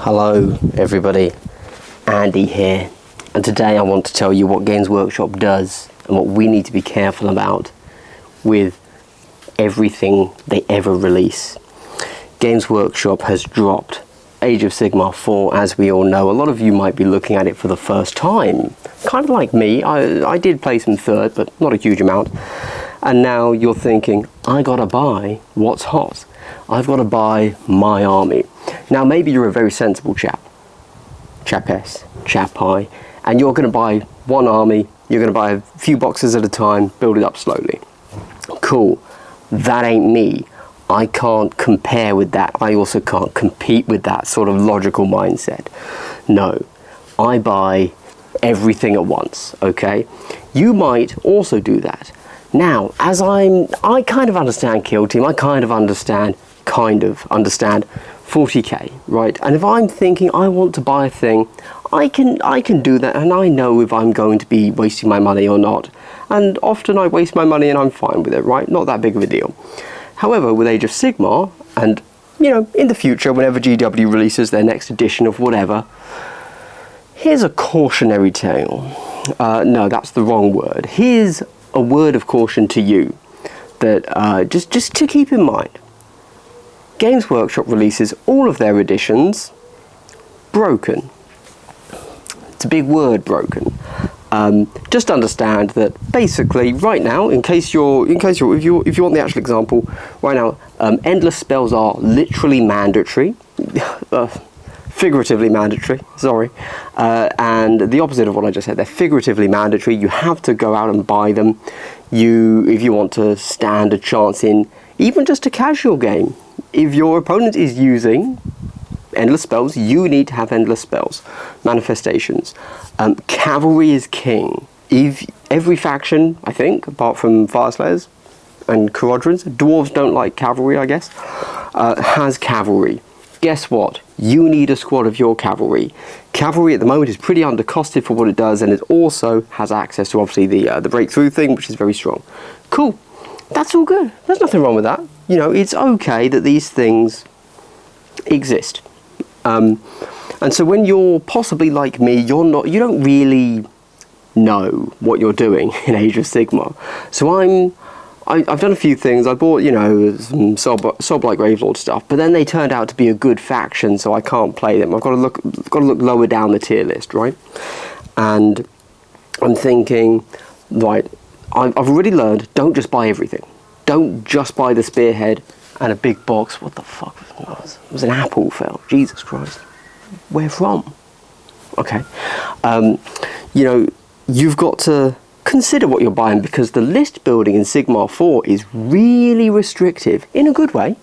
Hello everybody, Andy here, and today I want to tell you what Games Workshop does and what we need to be careful about with everything they ever release. Games Workshop has dropped Age of Sigmar 4, as we all know. A lot of you might be looking at it for the first time, kind of like me. I did play some third, but not a huge amount. And now you're thinking, I gotta buy what's hot. I've got to buy my army. Now maybe you're a very sensible chap-S, chap-I, and you're going to buy one army, you're going to buy a few boxes at a time, build it up slowly. Cool. That ain't me. I can't compare with that. I also can't compete with that sort of logical mindset. No, I buy everything at once, okay? You might also do that. Now, as I kind of understand Kill Team, I kind of understand 40k, right? And if I'm thinking I want to buy a thing, I can do that, and I know if I'm going to be wasting my money or not. And often I waste my money and I'm fine with it, right? Not that big of a deal. However, with Age of Sigmar, and you know, in the future, whenever GW releases their next edition of whatever, here's a cautionary tale. No, that's the wrong word. Here's a word of caution to you that just to keep in mind. Games Workshop releases all of their editions broken. It's a big word, broken. Just understand that basically right now, if you want the actual example, right now, endless spells are literally mandatory. Figuratively mandatory, sorry, and the opposite of what I just said. They're figuratively mandatory. You have to go out and buy them. If you want to stand a chance in even just a casual game, if your opponent is using endless spells, you need to have endless spells, manifestations. Cavalry is king. If every faction, I think, apart from Fireslayers and Carodrons, dwarves don't like cavalry, I guess, has cavalry. Guess what? You need a squad of your cavalry. Cavalry at the moment is pretty undercosted for what it does, and it also has access to obviously the breakthrough thing, which is very strong. Cool. That's all good. There's nothing wrong with that. You know, it's okay that these things exist. And so when you're possibly like me, you don't really know what you're doing in Age of Sigmar. So I've done a few things. I bought, you know, some Soulblight Gravelord stuff, but then they turned out to be a good faction, so I can't play them. I've got to look lower down the tier list, right? And I'm thinking, right, I've already learned, don't just buy everything. Don't just buy the spearhead and a big box. What the fuck was it? It was an apple fell. Jesus Christ. Where from? Okay. You know, you've got to consider what you're buying, because the list building in Sigmar 4 is really restrictive in a good way,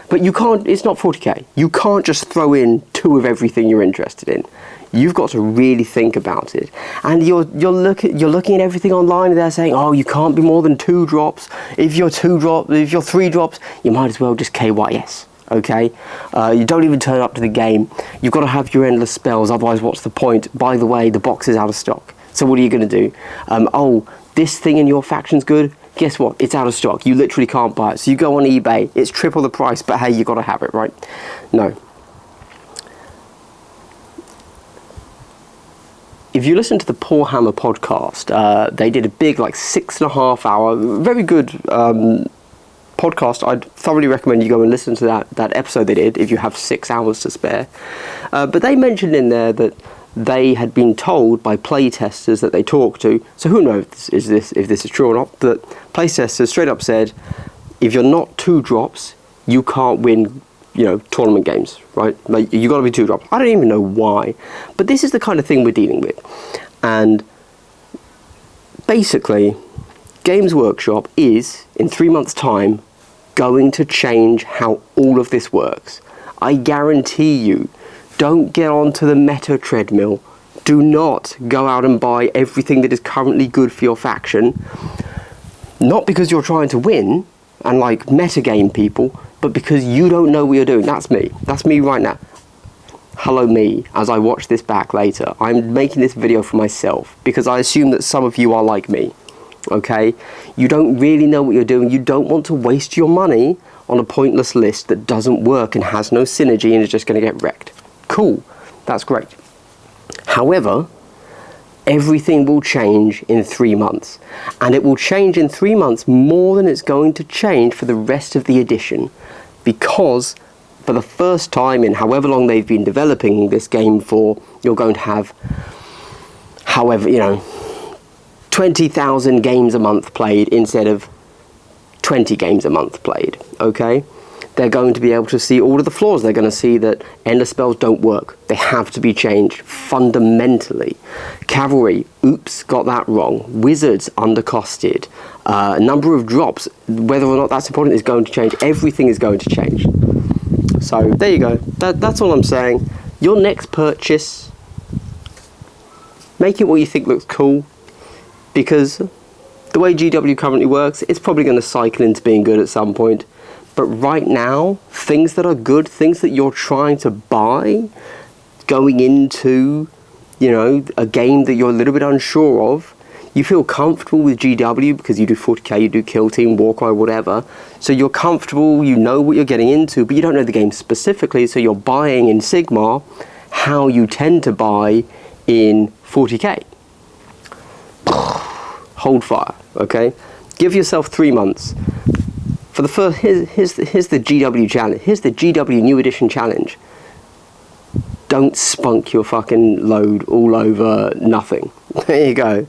but you can't, it's not 40k. You can't just throw in 2 of everything you're interested in. You've got to really think about it. And you're looking at everything online, and they're saying, oh, you can't be more than 2 drops. If you're 3 drops, you might as well just KYS. Okay, you don't even turn up to the game. You've got to have your endless spells, otherwise what's the point? By the way, the box is out of stock. So what are you going to do? Oh, this thing in your faction's good? Guess what? It's out of stock. You literally can't buy it. So you go on eBay, it's triple the price, but hey, you got to have it, right? No. If you listen to the Warhammer podcast, they did a big, like 6.5 hour, very good podcast. I'd thoroughly recommend you go and listen to that episode they did if you have 6 hours to spare. But they mentioned in there that they had been told by playtesters that they talked to, so who knows if this is true or not, but playtesters straight up said, if you're not 2 drops, you can't win, you know, tournament games, right? Like, you got to be 2 drops. I don't even know why, but this is the kind of thing we're dealing with. And basically, Games Workshop is, in 3 months' time, going to change how all of this works. I guarantee you. Don't get onto the meta treadmill. Do not go out and buy everything that is currently good for your faction. Not because you're trying to win and like metagame people, but because you don't know what you're doing. That's me. That's me right now. Hello me, as I watch this back later. I'm making this video for myself because I assume that some of you are like me. Okay? You don't really know what you're doing. You don't want to waste your money on a pointless list that doesn't work and has no synergy and is just going to get wrecked. Cool, that's great. However, everything will change in 3 months, and it will change in 3 months more than it's going to change for the rest of the edition, because for the first time in however long they've been developing this game for, you're going to have, however, 20,000 games a month played instead of 20 games a month played, okay? They're going to be able to see all of the flaws. They're going to see that endless spells don't work. They have to be changed fundamentally. Cavalry, oops, got that wrong. Wizards, undercosted. Number of drops, whether or not that's important, is going to change. Everything is going to change. So, there you go. That's all I'm saying. Your next purchase, make it what you think looks cool, because the way GW currently works, it's probably going to cycle into being good at some point. But right now, things that are good, things that you're trying to buy, going into, a game that you're a little bit unsure of, you feel comfortable with GW because you do 40k, you do Kill Team, Warcry, whatever. So you're comfortable, you know what you're getting into, but you don't know the game specifically, so you're buying in Sigmar how you tend to buy in 40k. Hold fire, okay? Give yourself 3 months. For the first, here's the GW challenge. Here's the GW New Edition challenge. Don't spunk your fucking load all over nothing. There you go.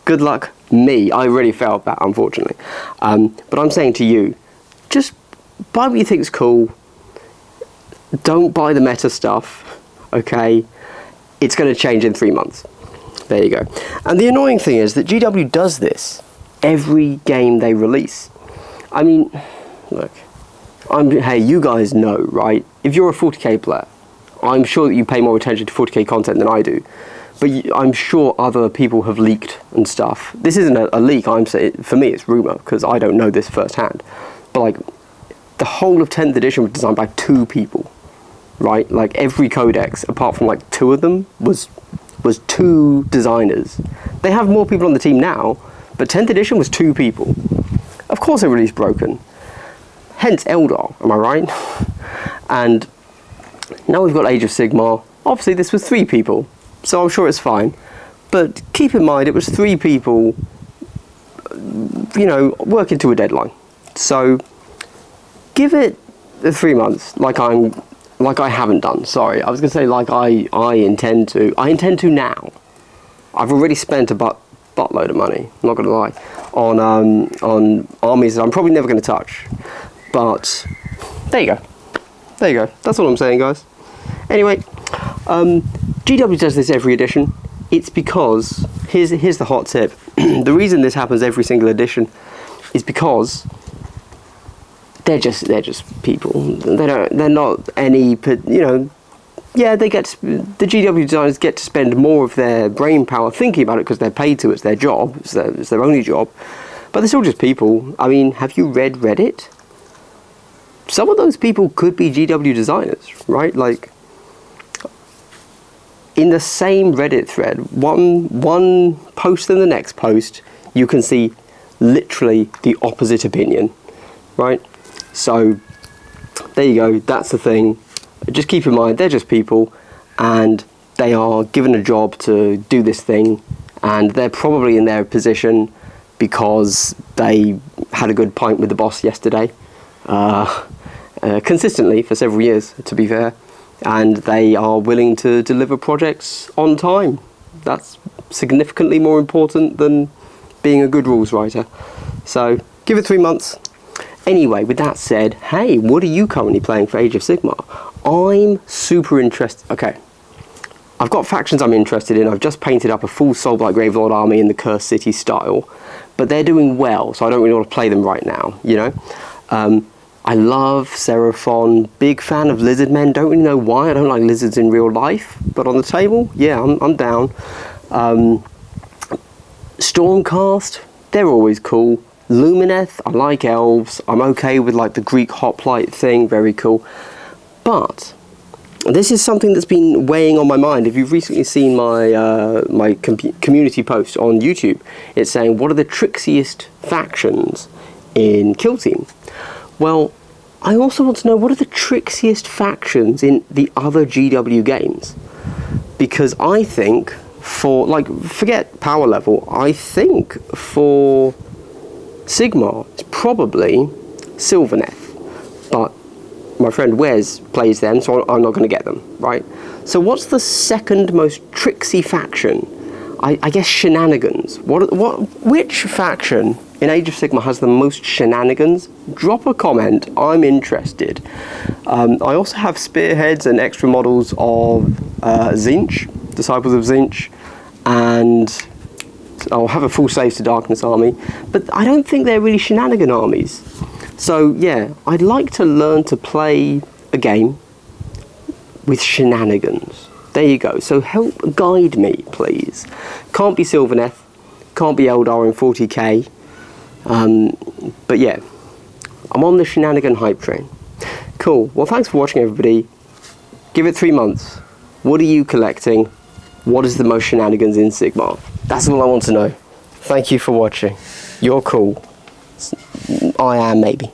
Good luck, me. I already failed that, unfortunately. But I'm saying to you, just buy what you think's cool. Don't buy the meta stuff, okay? It's going to change in 3 months. There you go. And the annoying thing is that GW does this every game they release. I mean, look, hey, you guys know, right? If you're a 40k player, I'm sure that you pay more attention to 40k content than I do. But I'm sure other people have leaked and stuff. This isn't a leak, I'm saying, for me it's rumour, because I don't know this firsthand. But like, the whole of 10th edition was designed by 2 people, right? Like, every codex, apart from like 2 of them, was 2 designers. They have more people on the team now, but 10th edition was 2 people. Of course they released broken. Hence Eldar, am I right? And now we've got Age of Sigmar. Obviously this was 3 people, so I'm sure it's fine. But keep in mind, it was 3 people, working to a deadline. So give it 3 months, like I haven't done. Sorry, I was going to say like I intend to. I intend to now. I've already spent a buttload of money, I'm not going to lie, on armies that I'm probably never going to touch. But there you go. There you go. That's all I'm saying, guys. Anyway, GW does this every edition. It's because, here's the hot tip. The reason this happens every single edition is because they're just people. They're not any, yeah, the GW designers get to spend more of their brain power thinking about it because they're paid to. It's their job. It's their only job. But they're still just people. I mean, have you read Reddit? Some of those people could be GW designers, right? Like, in the same Reddit thread, one post than the next post, you can see literally the opposite opinion, right? So, there you go. That's the thing. Just keep in mind, they're just people, and they are given a job to do this thing, and they're probably in their position because they had a good pint with the boss yesterday, consistently for several years, to be fair, and they are willing to deliver projects on time. That's significantly more important than being a good rules writer. So, give it 3 months. Anyway, with that said, hey, what are you currently playing for Age of Sigmar? I'm super interested. Okay, I've got factions I'm interested in. I've just painted up a full Soulblight Gravelord army in the Cursed City style, but they're doing well, so I don't really want to play them right now, I love Seraphon, big fan of lizard men. Don't really know why. I don't like lizards in real life, but on the table, yeah, I'm down. Stormcast, they're always cool. Lumineth, I like elves. I'm okay with like the Greek hoplite thing, very cool. But this is something that's been weighing on my mind. If you've recently seen my community post on YouTube, it's saying, what are the trixiest factions in Kill Team? Well, I also want to know, what are the trixiest factions in the other GW games? Because I think for, like, forget power level, I think for Sigmar, it's probably Sylvaneth. But my friend Wes plays them, so I'm not going to get them, right? So what's the second most tricksy faction? I guess Shenanigans. Which faction in Age of Sigmar has the most shenanigans? Drop a comment, I'm interested. I also have spearheads and extra models of Tzeentch, Disciples of Tzeentch, and I'll have a full Slaves to Darkness army, but I don't think they're really shenanigan armies. So yeah, I'd like to learn to play a game with shenanigans. There you go. So help guide me, please. Can't be Sylvaneth, can't be Eldar in 40k. But yeah, I'm on the shenanigan hype train. Cool. Well, thanks for watching, everybody. Give it 3 months. What are you collecting? What is the most shenanigans in Sigmar? That's all I want to know. Thank you for watching. You're cool. I am, maybe.